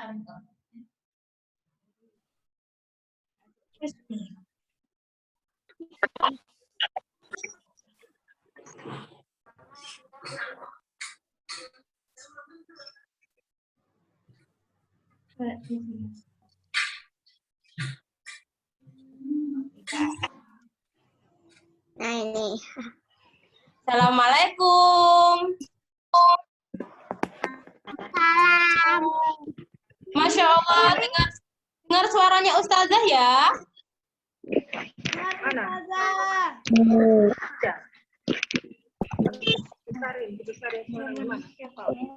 Nah ini. Assalamualaikum. Salam. Masya Allah, dengar suaranya Ustazah ya.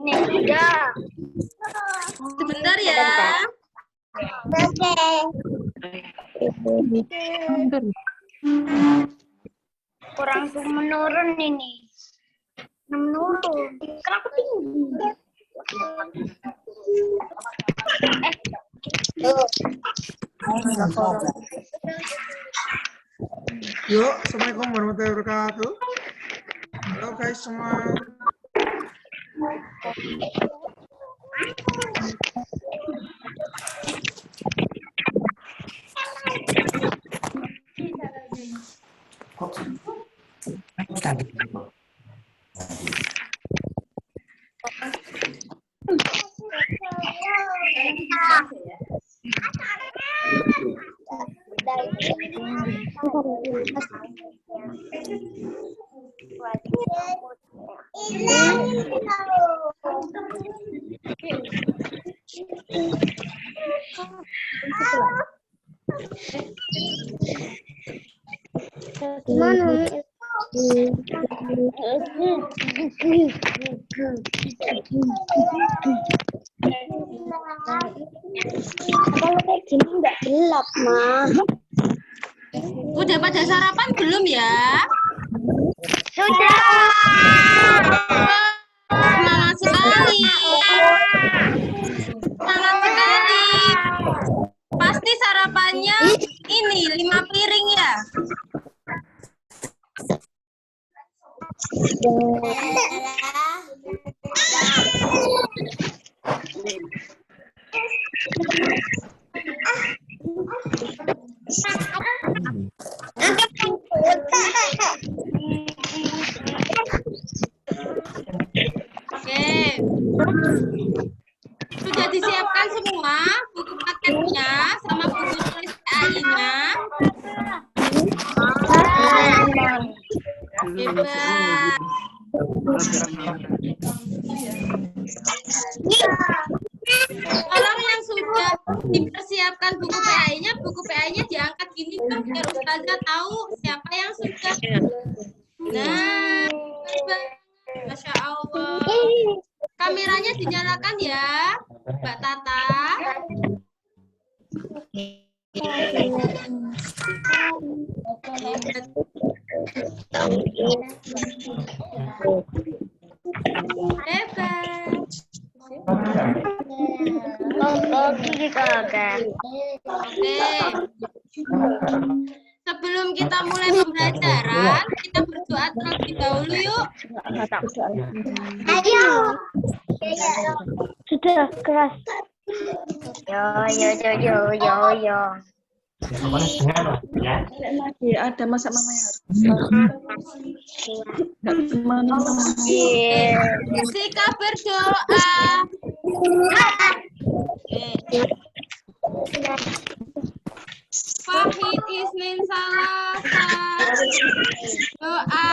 Ini sudah. Sebentar ya. Oke. Kurang tuh menurun ini. Menurun. Kenapa tinggi? Yuk, Assalamualaikum warahmatullahi wabarakatuh. Halo guys semua. Kalau kayak gini nggak gelap, Ma. Udah pada sarapan belum ya? Sudah. Semangat sekali. Semangat sekali. Pasti sarapannya ini 5 piring ya? Oke. Sudah disiapkan semua buku paketnya sama buku tulis AI-nya. Hebat. Tolong yang sudah dipersiapkan buku PAI-nya diangkat gini dong biar Ustazah tahu siapa yang sudah. Nah, hebat. Masya Allah. Kameranya dinyalakan ya, Mbak Tata. Hebat. Hebat. Oke. Sebelum kita mulai pembelajaran, kita berdoa terlebih dahulu yuk. Ayo. Sudah keras. Yo. Masih ada masa mama yang harus Jessica berdoa. Fahid Isnin Salasa. Doa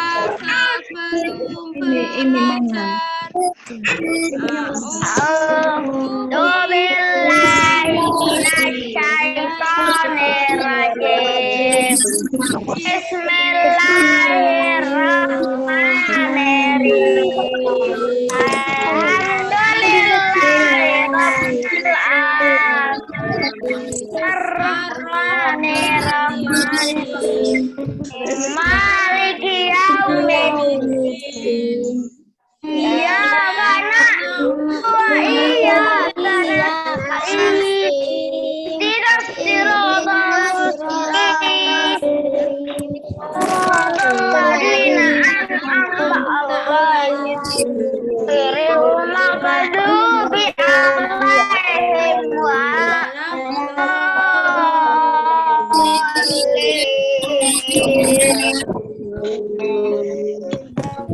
sebelum belajar. Maliki yaumiddin. Iya, karena iya tidak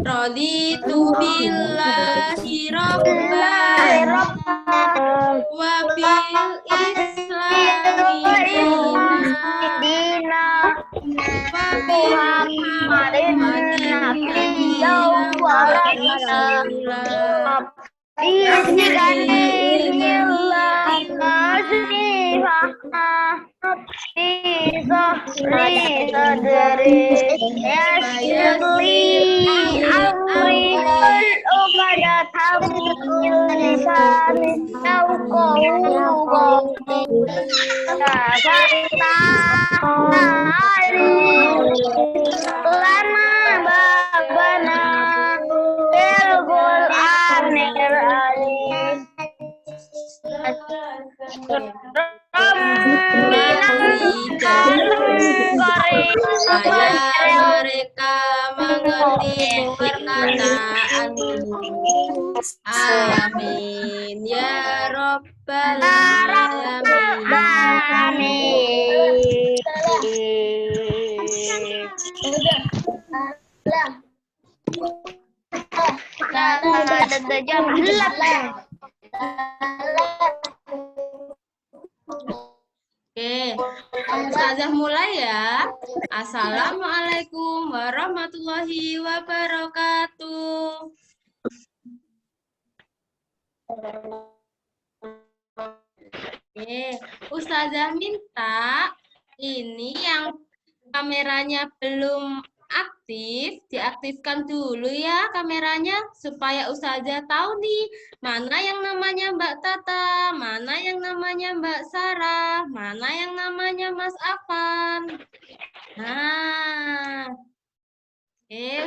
Raditu billahi rabban wa bil islami dina wa bi Muhammadin nabiyya wa rasulah. Supaya mereka mengerti perkataanku. Amin ya Rabbal alamin. Oke, Ustazah mulai ya. Assalamualaikum warahmatullahi wabarakatuh. Oke, Ustazah minta ini yang kameranya belum aktif, diaktifkan dulu ya kameranya supaya Ustazah tahu nih mana yang namanya Mbak Tata, mana yang namanya Mbak Sarah, mana yang namanya Mas Afan. Nah,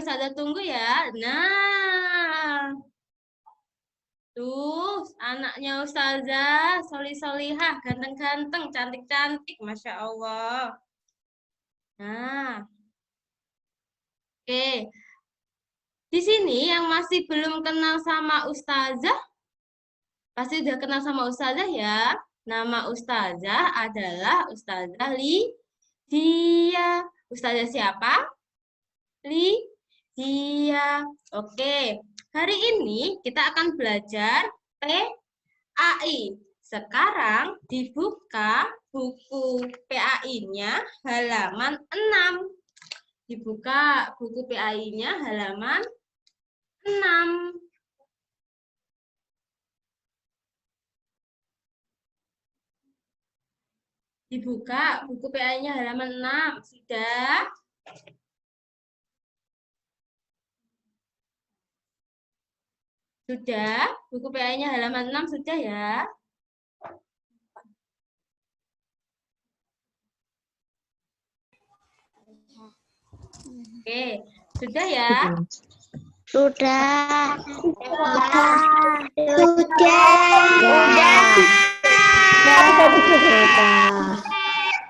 Ustazah tunggu ya. Nah, tuh anaknya Ustazah, solih-solihah, ganteng-ganteng, cantik-cantik, Masya Allah. Nah, oke. Di sini yang masih belum kenal sama Ustazah, pasti udah kenal sama Ustazah ya. Nama Ustazah adalah Ustazah Lydia. Ustazah siapa? Lydia. Oke, hari ini kita akan belajar PAI. Sekarang dibuka buku PAI-nya halaman 6. Dibuka buku PAI-nya halaman 6. Dibuka buku PAI-nya halaman 6. Sudah? Sudah? Buku PAI-nya halaman 6 sudah ya? Oke, sudah ya? Sudah.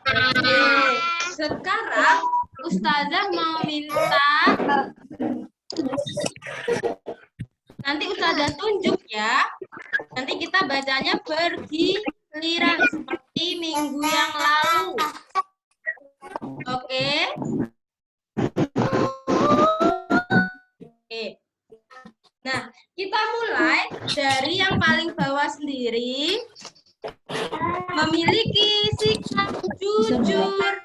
Oke, sekarang Ustazah mau minta nanti Ustazah tunjuk ya. Nanti kita bacanya bergiliran seperti minggu yang lalu. Oke? Oke. Nah, kita mulai dari yang paling bawah sendiri. Memiliki sikap jujur.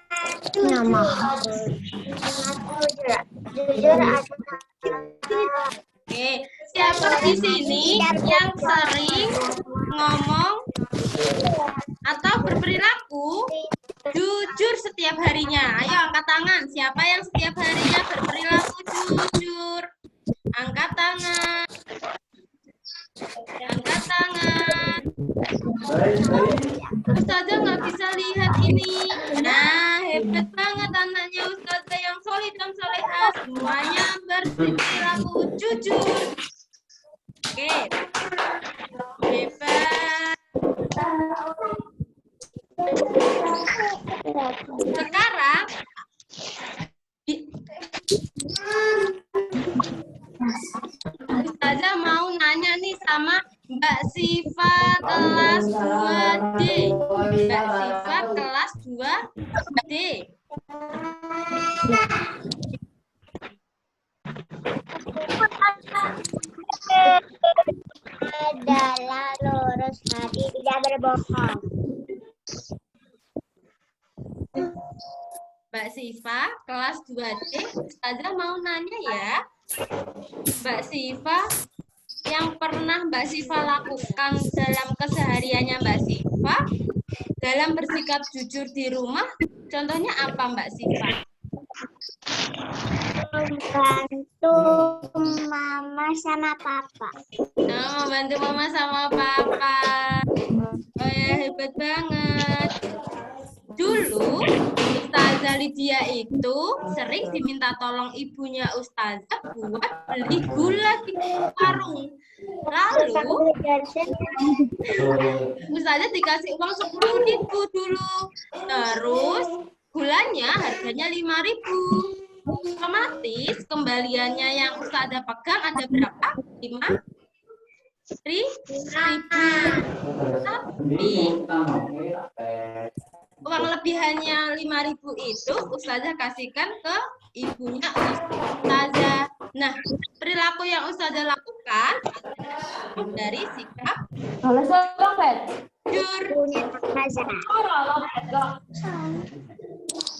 Nama. Jujur. Oke, siapa di sini yang sering ngomong atau berperilaku jujur setiap harinya? Ayo angkat tangan. Siapa yang setiap harinya berperilaku jujur? Angkat tangan. Angkat tangan. Ustazah nggak bisa lihat ini. Nah, hebat banget anaknya Ustazah yang solih dan solehah. Semuanya berperilaku jujur. Oke. Hebat. Sekarang Ustazah mau nanya nih sama Mbak Siva kelas 2D. Mbak Siva kelas 2D. adalah lurus hati, tidak berbohong. Mbak Siva, kelas 2C, Ustazah mau nanya ya. Mbak Siva, yang pernah Mbak Siva lakukan dalam kesehariannya Mbak Siva, dalam bersikap jujur di rumah, contohnya apa Mbak Siva? Membantu mama sama papa. Nah, membantu mama sama papa. Oh ya, hebat banget. Dulu, Ustazah Lydia itu sering diminta tolong ibunya Ustazah buat beli gula di warung. Lalu, Ustazah dikasih uang 10.000 dulu. Terus, gulanya harganya 5.000. Otomatis kembaliannya yang Ustazah pegang ada berapa? 5.000. Tapi uang lebihannya 5.000 itu Ustazah kasihkan ke ibunya Ustazah. Nah, perilaku yang Ustazah lakukan dari sikap jujur.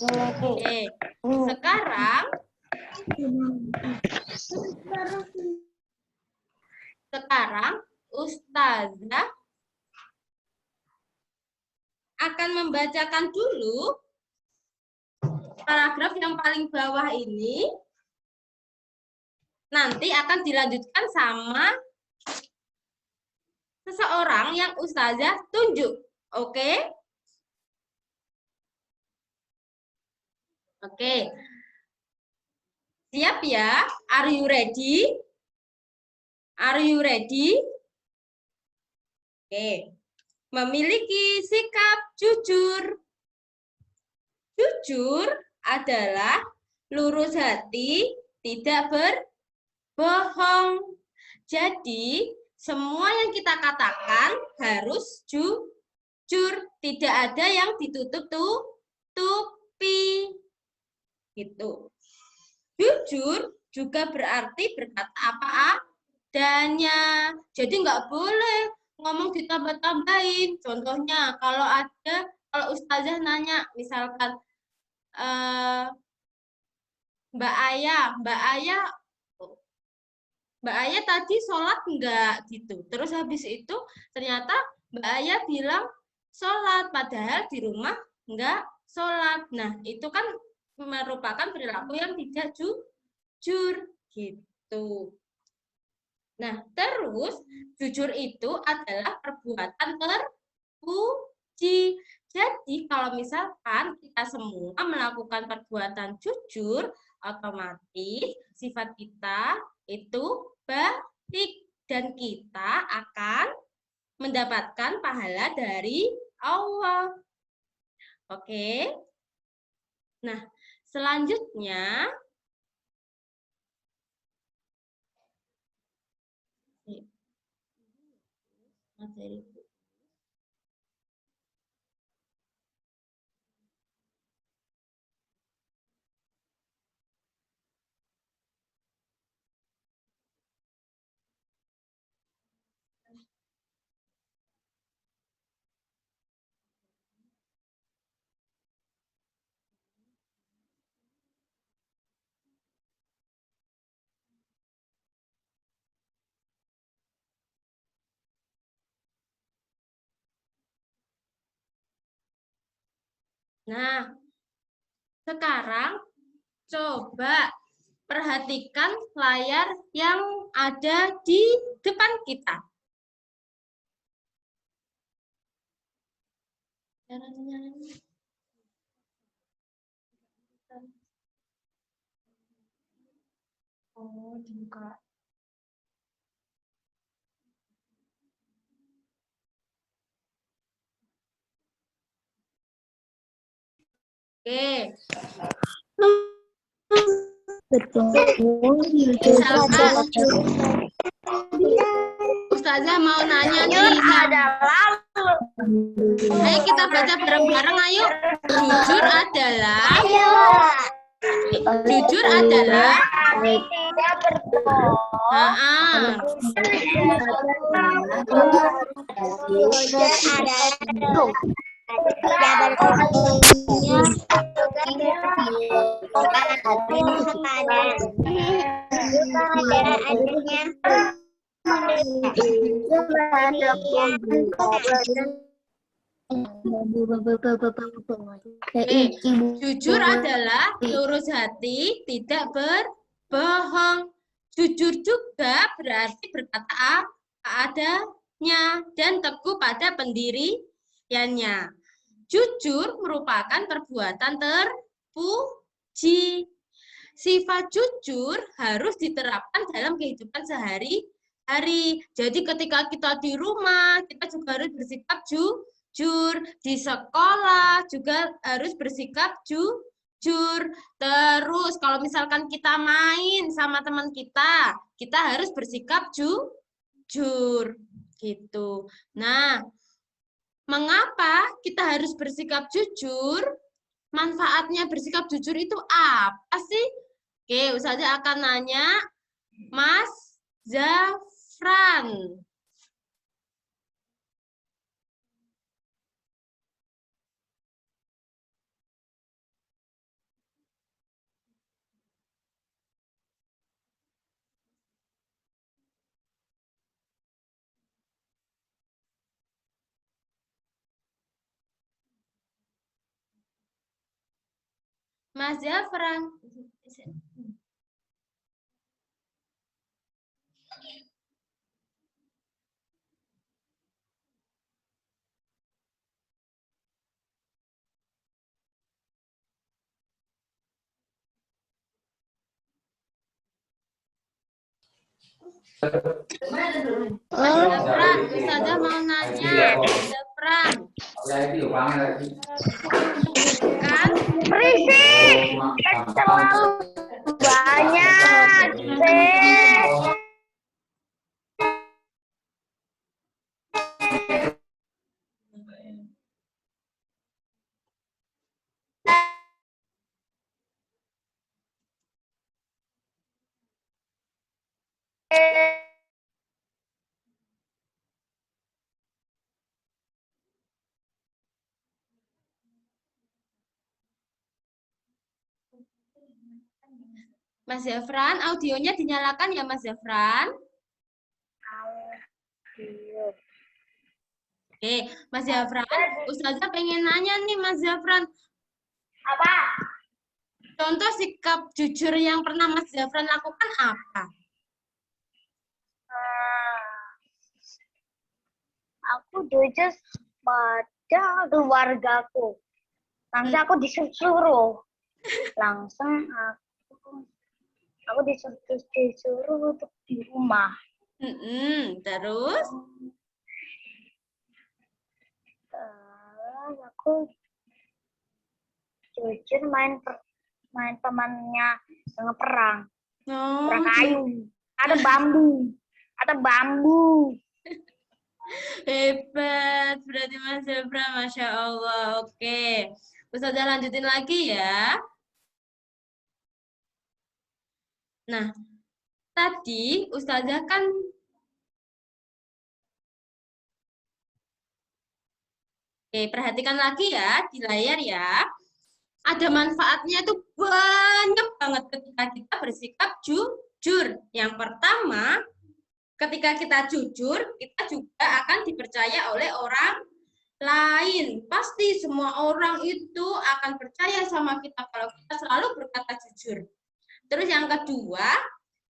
Oke, sekarang Ustazah akan membacakan dulu paragraf yang paling bawah ini. Nanti akan dilanjutkan sama seseorang yang Ustazah tunjuk. Oke? Oke. Siap ya? Are you ready? Are you ready? Oke. Memiliki sikap jujur. Jujur adalah lurus hati, tidak berbohong. Jadi, semua yang kita katakan harus jujur. Tidak ada yang ditutup-tutupi. Gitu. Jujur juga berarti berkata apa adanya. Jadi nggak boleh ngomong ditambah-tambahin. Contohnya kalau Ustazah nanya misalkan Mbak Ayah tadi sholat enggak gitu. Terus habis itu ternyata Mbak Ayah bilang sholat padahal di rumah enggak sholat. Nah, itu kan merupakan perilaku yang tidak jujur gitu. Nah, terus jujur itu adalah perbuatan terpuji. Jadi, kalau misalkan kita semua melakukan perbuatan jujur, otomatis sifat kita itu baik dan kita akan mendapatkan pahala dari Allah. Oke. Nah, selanjutnya materi. Nah, sekarang coba perhatikan layar yang ada di depan kita. Oh, dibuka. Oke. Misalkan Ustazah mau nanya nih. Ayo kita baca bareng-bareng, ayo. Jujur adalah jujur adalah tidak berbohong. Jujur adalah tidak berbohongnya adalah adanya jujur adalah lurus hati, tidak berbohong. Jujur juga berarti berkata apa adanya dan teguh pada pendiriannya. Jujur merupakan perbuatan terpuji. Sifat jujur harus diterapkan dalam kehidupan sehari-hari. Jadi ketika kita di rumah, kita juga harus bersikap jujur. Di sekolah juga harus bersikap jujur. Terus kalau misalkan kita main sama teman kita harus bersikap jujur. Gitu. Nah, mengapa kita harus bersikap jujur? Manfaatnya bersikap jujur itu apa sih? Oke, Ustazah akan nanya Mas Zafran. Mas Zafran. Mas Zafran, Ustazah mau nanya. Mas Zafran. Kan? berisik, terlalu banyak sih. Mas Zafran, audionya dinyalakan ya Mas Zafran? Oke, Mas Zafran, Ustazah pengen nanya nih Mas Zafran. Apa? Contoh sikap jujur yang pernah Mas Zafran lakukan apa? Aku jujur pada keluargaku. Langsung aku disuruh. Langsung aku disuruh untuk di rumah. Terus? Aku jujur main temannya dengan perang. Perang kayu. Ada bambu. Hebat, berarti Mas Zafran, Masya Allah. Oke, Ustazah lanjutin lagi ya. Nah, tadi Ustazah kan perhatikan lagi ya di layar ya. Ada manfaatnya itu banyak banget ketika kita bersikap jujur. Yang pertama, ketika kita jujur, kita juga akan dipercaya oleh orang lain. Pasti semua orang itu akan percaya sama kita kalau kita selalu berkata jujur. Terus yang kedua,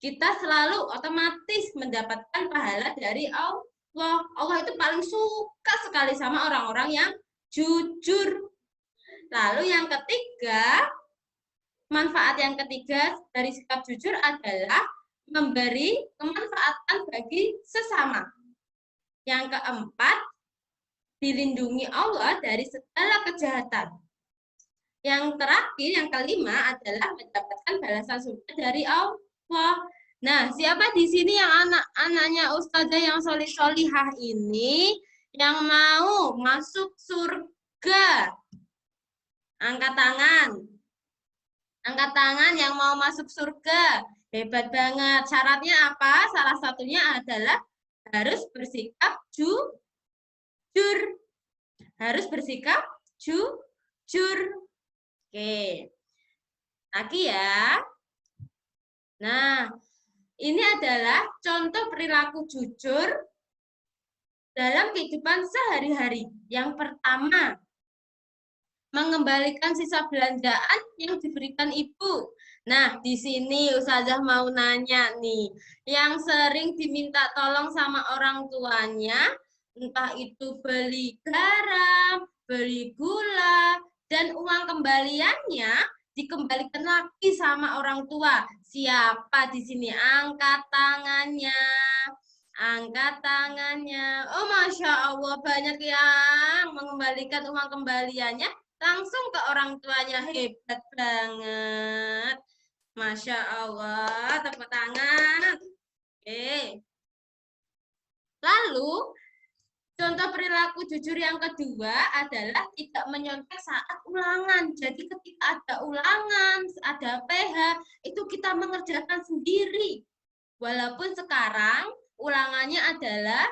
kita selalu otomatis mendapatkan pahala dari Allah. Allah itu paling suka sekali sama orang-orang yang jujur. Lalu yang ketiga, manfaat yang ketiga dari sikap jujur adalah memberi kemanfaatan bagi sesama. Yang keempat, dilindungi Allah dari segala kejahatan. Yang terakhir, yang kelima adalah mendapatkan balasan surga dari Allah. Nah, siapa di sini yang anak-anaknya Ustazah yang solih-solihah ini yang mau masuk surga? Angkat tangan. Angkat tangan yang mau masuk surga. Hebat banget. Syaratnya apa? Salah satunya adalah harus bersikap jujur. Harus bersikap jujur. Oke. Lagi ya. Nah, ini adalah contoh perilaku jujur dalam kehidupan sehari-hari. Yang pertama, mengembalikan sisa belanjaan yang diberikan ibu. Nah, di sini Ustazah mau nanya nih, yang sering diminta tolong sama orang tuanya, entah itu beli garam, beli gula, dan uang kembaliannya dikembalikan lagi sama orang tua. Siapa di sini? Angkat tangannya. Angkat tangannya. Oh, Masya Allah, banyak yang mengembalikan uang kembaliannya langsung ke orang tuanya. Hebat banget. Masya Allah, tepuk tangan. Oke. Lalu, contoh perilaku jujur yang kedua adalah tidak menyontek saat ulangan. Jadi ketika ada ulangan, ada PH, itu kita mengerjakan sendiri. Walaupun sekarang ulangannya adalah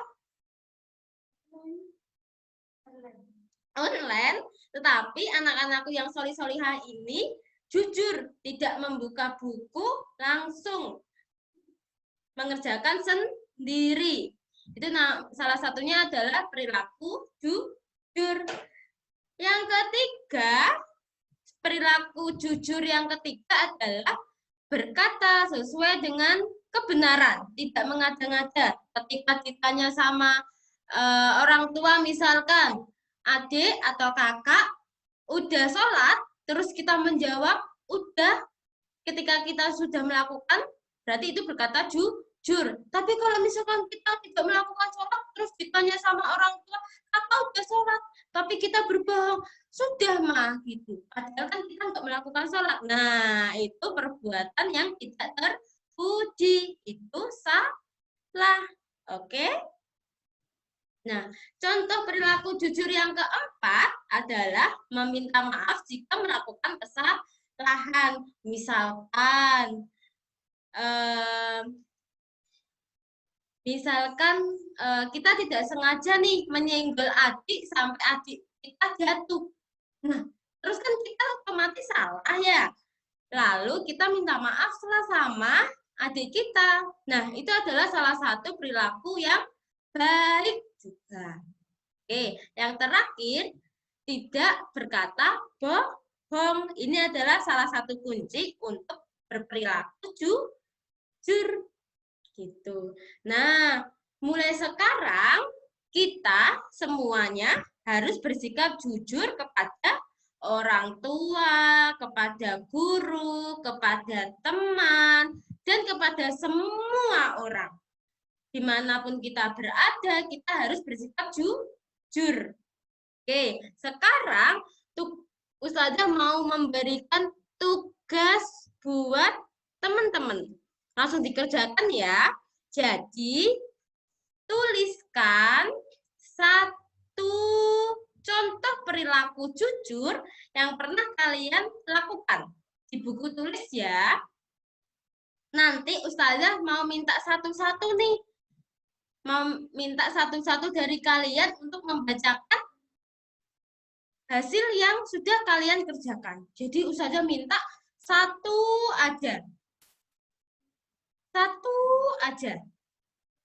online, tetapi anak-anakku yang solih-solihah ini jujur, tidak membuka buku, langsung mengerjakan sendiri. Itu salah satunya adalah perilaku jujur. Yang ketiga, perilaku jujur yang ketiga adalah berkata sesuai dengan kebenaran, tidak mengada-ngada. Ketika ditanya sama orang tua, misalkan adik atau kakak udah sholat, terus kita menjawab udah, ketika kita sudah melakukan, berarti itu berkata jujur. Tapi kalau misalkan kita tidak melakukan sholat, terus ditanya sama orang tua, kakak udah sholat, tapi kita berbohong, sudah mah gitu. Padahal kan kita nggak melakukan sholat. Nah, itu perbuatan yang tidak terpuji. Itu salah. Oke? Nah, contoh perilaku jujur yang keempat adalah meminta maaf jika melakukan kesalahan. Misalkan, kita tidak sengaja nih menyenggol adik sampai adik kita jatuh. Nah, terus kan kita otomatis salah ya. Lalu kita minta maaf setelah sama adik kita. Nah, itu adalah salah satu perilaku yang baik juga. Oke, yang terakhir, tidak berkata bohong. Ini adalah salah satu kunci untuk berperilaku jujur. Gitu. Nah, mulai sekarang kita semuanya harus bersikap jujur kepada orang tua, kepada guru, kepada teman, dan kepada semua orang. Dimanapun kita berada, kita harus bersikap jujur. Oke, sekarang Ustazah mau memberikan tugas buat teman-teman. Langsung dikerjakan ya. Jadi, tuliskan satu contoh perilaku jujur yang pernah kalian lakukan. Di buku tulis ya. Nanti Ustazah mau minta satu-satu nih. Mau minta satu-satu dari kalian untuk membacakan hasil yang sudah kalian kerjakan. Jadi Ustazah minta satu aja. Satu aja.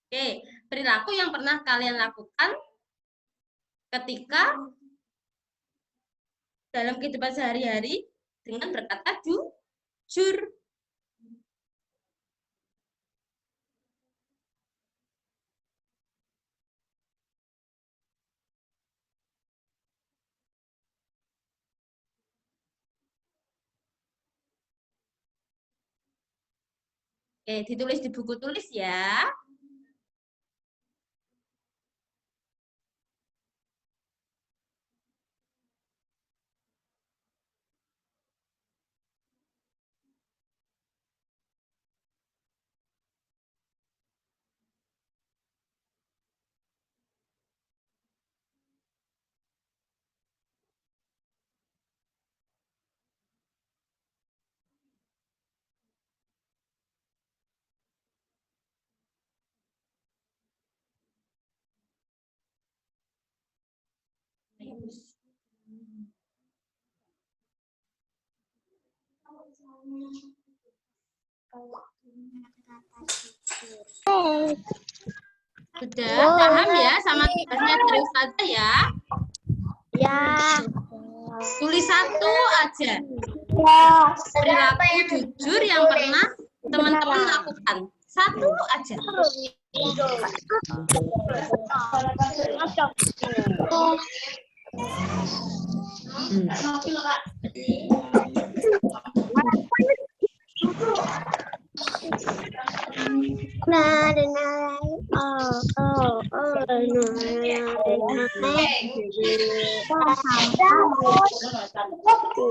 Oke, perilaku yang pernah kalian lakukan ketika dalam kehidupan sehari-hari dengan berkata jujur. Oke, ditulis di buku tulis ya. Sudah paham ya sama tugasnya dari Ustazah ya? Ya. Tulis satu aja. Ya. Perilaku jujur yang pernah teman-teman lakukan. Satu aja.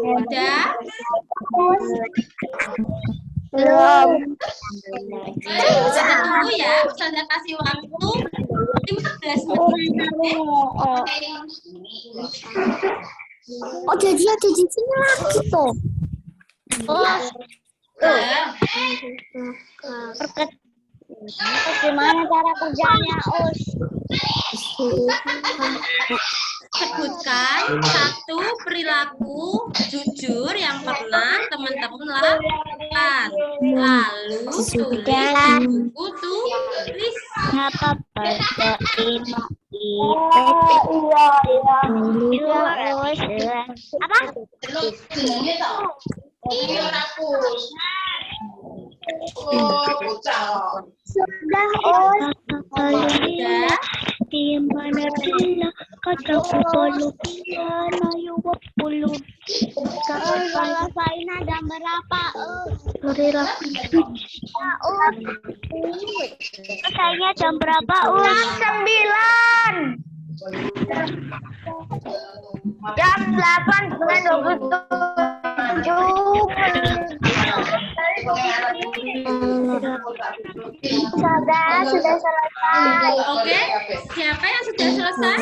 Udah? Belum. Ustazah tunggu ya. Ustazah kasih waktu 15 menit. Oh, jadi ada di sini lagi tuh. Oh, gimana cara kerjanya, Us? Sebutkan satu perilaku jujur yang pernah teman-teman lakukan. Lalu tulis di buku tulis. Apa pada lima sudah, Sudah. di mana bila kata puluh piano yuwap puluh selesainya jam berapa? Selesainya jam berapa? Jam 9. Jam 8.27. Sudah selesai. Oke, siapa yang sudah selesai?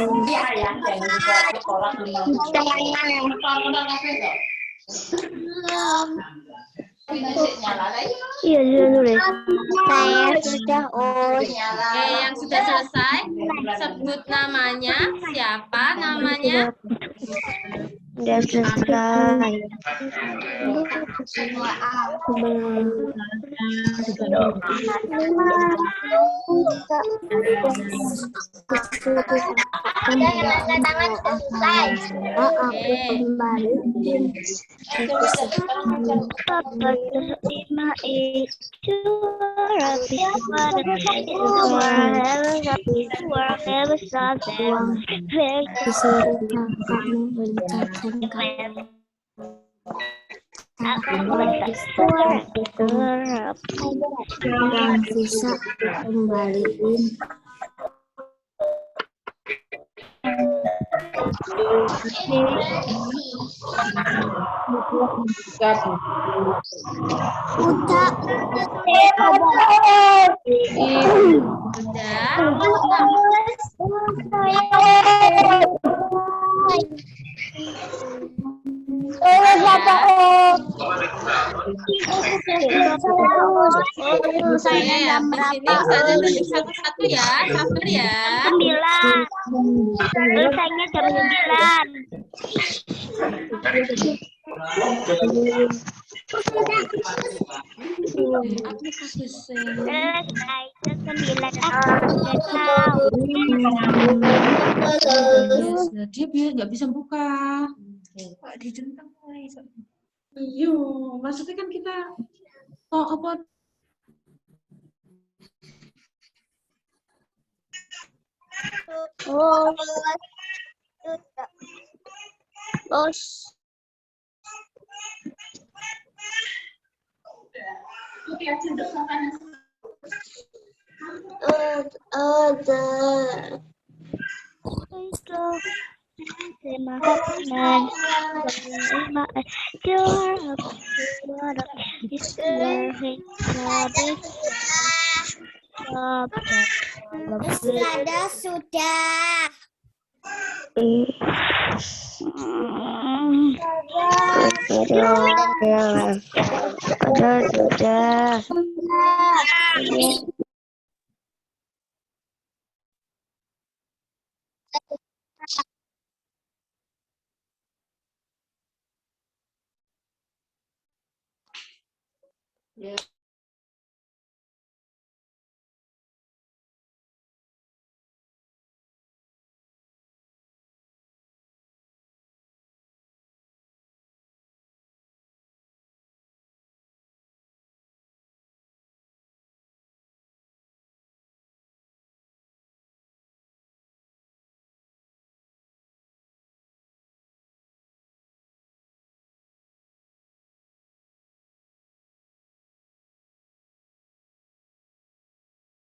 Iya, sudah. Saya sudah, Oke, yang sudah selesai, sebut namanya. Siapa namanya? Sudah selesai. Yang bisa kembaliin. Saya ya, di sini Ustazah tunjuk satu-satu ya, sabar ya. 9. Selesainya jam 9. Selesai jam 9. Dia biar nggak bisa buka. Pak dijentang. Iya, maksudnya kan kita apa? Sudah. Ya.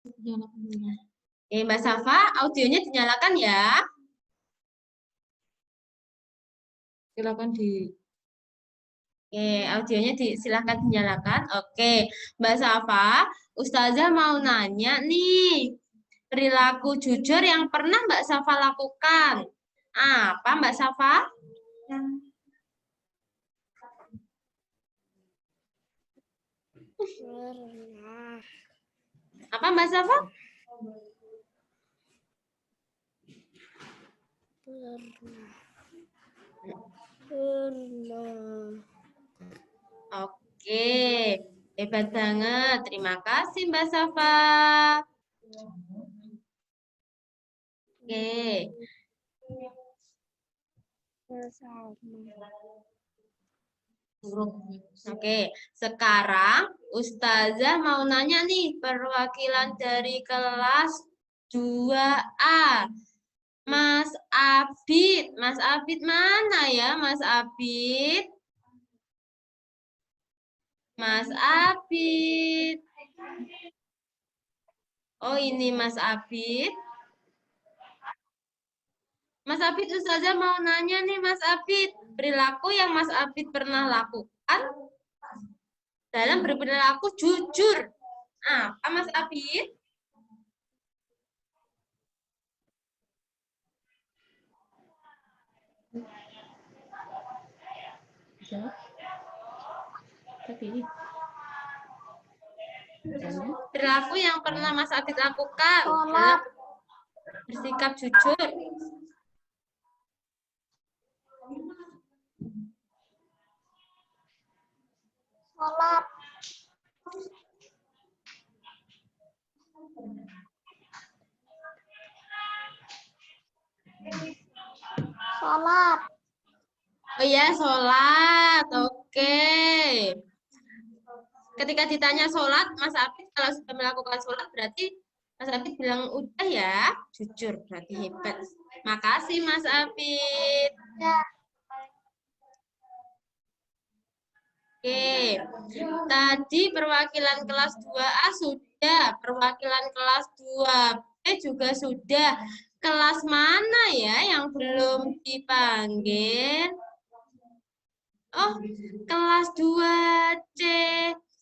Oke, Mbak Safa, audionya dinyalakan ya. Silakan di. Oke, audionya silahkan dinyalakan. Oke, Mbak Safa, Ustazah mau nanya nih, perilaku jujur yang pernah Mbak Safa lakukan. Apa Mbak Safa? Pernah. Apa Mbak Safa? Pernah. Oke, hebat banget. Terima kasih Mbak Safa. Oke. Oke, sekarang Ustazah mau nanya nih perwakilan dari kelas 2A. Mas Abid. Mas Abid mana ya Mas Abid? Mas Abid. Oh ini Mas Abid. Mas Abid, Ustazah mau nanya nih Mas Abid. Perilaku yang Mas Abid pernah lakukan dalam berperilaku jujur. Apa Mas Abid? Perilaku yang pernah Mas Abid lakukan dalam bersikap jujur. Sholat. Sholat. Oh ya, sholat. Oke. Ketika ditanya sholat, Mas Abid kalau sudah melakukan sholat berarti Mas Abid bilang udah ya, jujur berarti hebat. Makasih Mas Abid. Ya. Oke, tadi perwakilan kelas 2A sudah, perwakilan kelas 2B juga sudah. Kelas mana ya yang belum dipanggil? Oh, kelas 2C.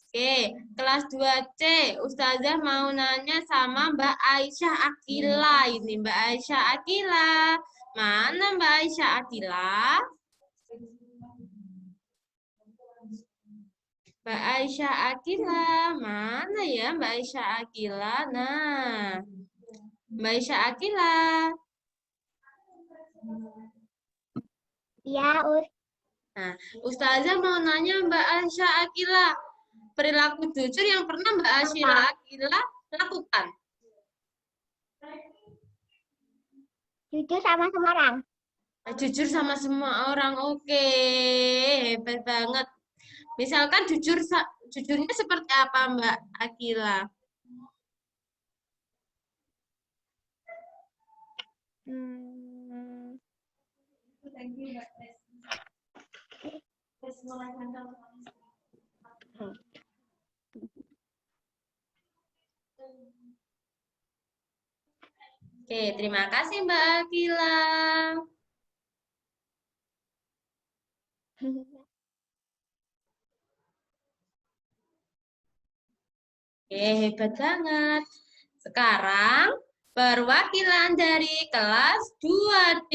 Oke, kelas 2C. Ustazah mau nanya sama Mbak Aisyah Akila. Ini Mbak Aisyah Akila. Mana Mbak Aisyah Akila? Mbak Aisyah Akila. Mana ya Mbak Aisyah Akila? Nah, Mbak Aisyah Akila. Ya, Nah, Ustazah mau nanya Mbak Aisyah Akila. Perilaku jujur yang pernah Mbak Aisyah Akila lakukan. jujur sama semua orang. Jujur sama semua orang. Oke, hebat banget. Misalkan jujurnya seperti apa Mbak Akila? Oke, terima kasih Mbak Akila. Oke, hebat banget. Sekarang perwakilan dari kelas 2D.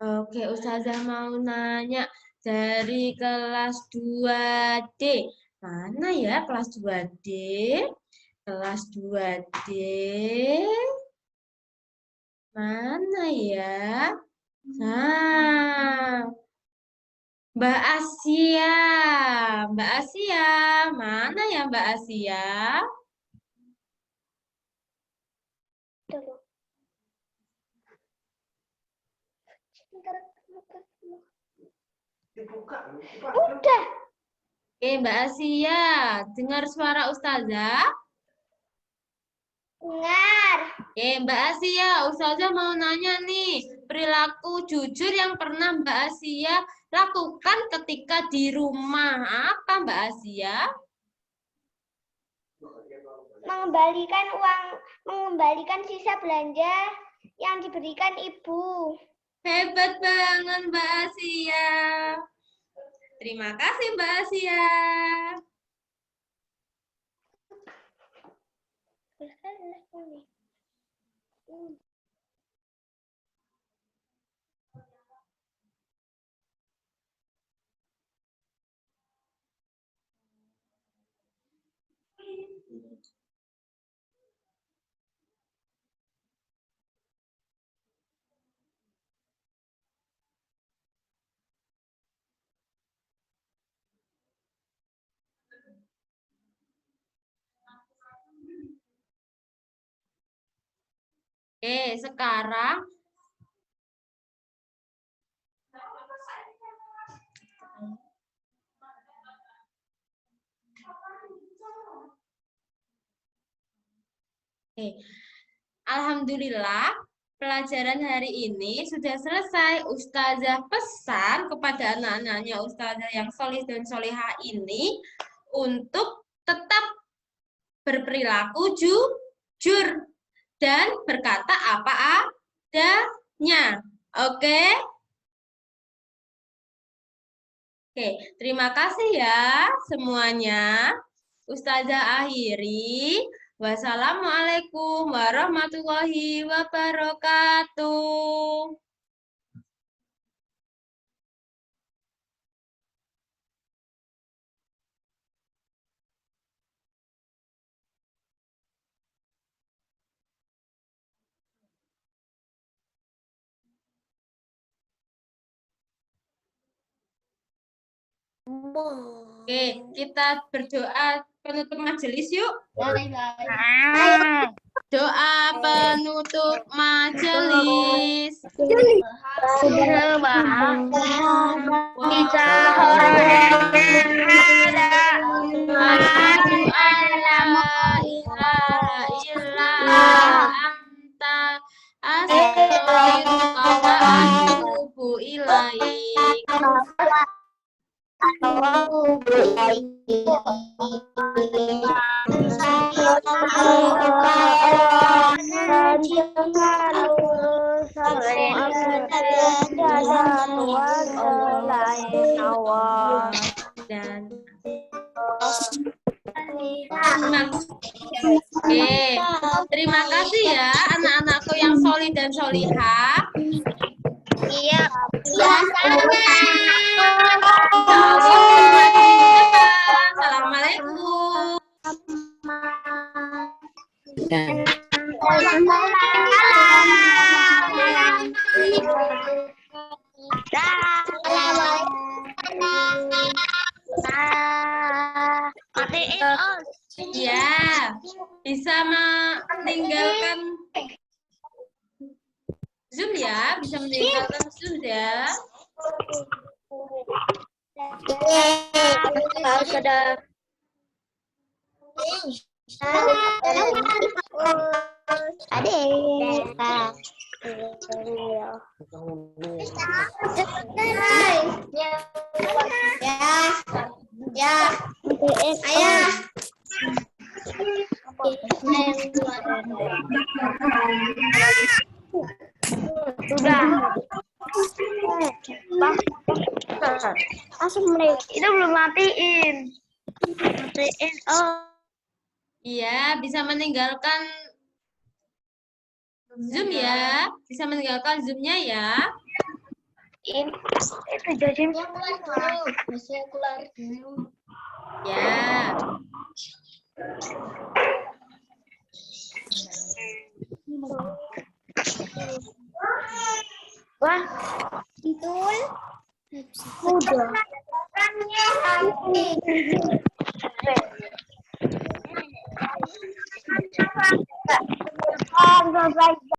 Oke, Ustazah mau nanya dari kelas 2D. Mana ya kelas 2D? Kelas 2D. Mana ya? Nah, Mbak Asia. Mbak Asia, mana ya Mbak Asia? Udah. Oke, Mbak Asia, dengar suara Ustazah? Dengar. Oke, Mbak Asia, Ustazah mau nanya nih, perilaku jujur yang pernah Mbak Asia lakukan ketika di rumah, apa Mbak Asia? Mengembalikan sisa belanja yang diberikan ibu. Hebat banget Mbak Asia. Terima kasih Mbak Asia. Sekarang alhamdulillah pelajaran hari ini sudah selesai. Ustazah pesan kepada anak-anaknya Ustazah yang solih dan solihah ini untuk tetap berperilaku jujur dan berkata apa adanya. Oke? Oke, terima kasih ya semuanya. Ustazah akhiri. Wassalamualaikum warahmatullahi wabarakatuh. Oke, kita berdoa penutup majelis yuk. Doa penutup majelis. Asyhadu alla ilaha illa anta astaghfiruka wa atubu ilaik. Dan terima kasih ya anak-anakku yang solih dan solihah. Iya. Assalamualaikum. Ya, bisa meninggalkan Zoom ya, bisa meninggalkan Zoom ya. Langsung mereka itu belum matiin. Matiin. Oh. Iya, bisa meninggalkan Zoom ya. Bisa meninggalkan Zoom-nya ya. Itu jadi masih keluar dulu. Ya. Wah, betul. Udah. Bye-bye.